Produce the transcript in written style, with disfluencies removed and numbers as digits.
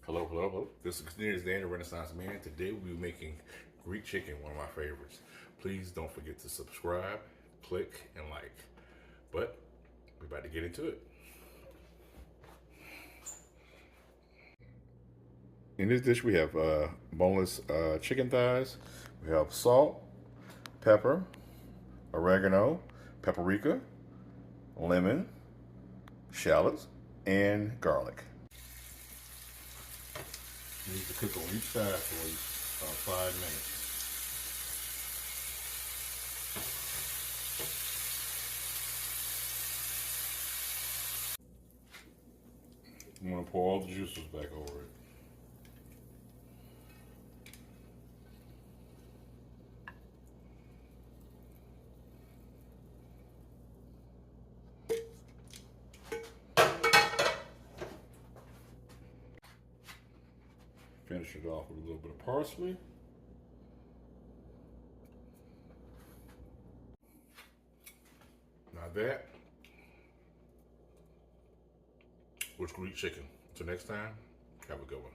Hello, hello, hello. This is KorneliusDan, the Renaissance Man. Today we'll be making Greek chicken, one of my favorites. Please don't forget to subscribe, click, and like. But we're about to get into it. In this dish we have boneless chicken thighs. We have salt, pepper, oregano, paprika, lemon, shallots, and garlic. You need to cook on each side for 5 minutes. I'm going to pour all the juices back over it. Finish it off with a little bit of parsley. Now that was Greek chicken. Until next time, have a good one.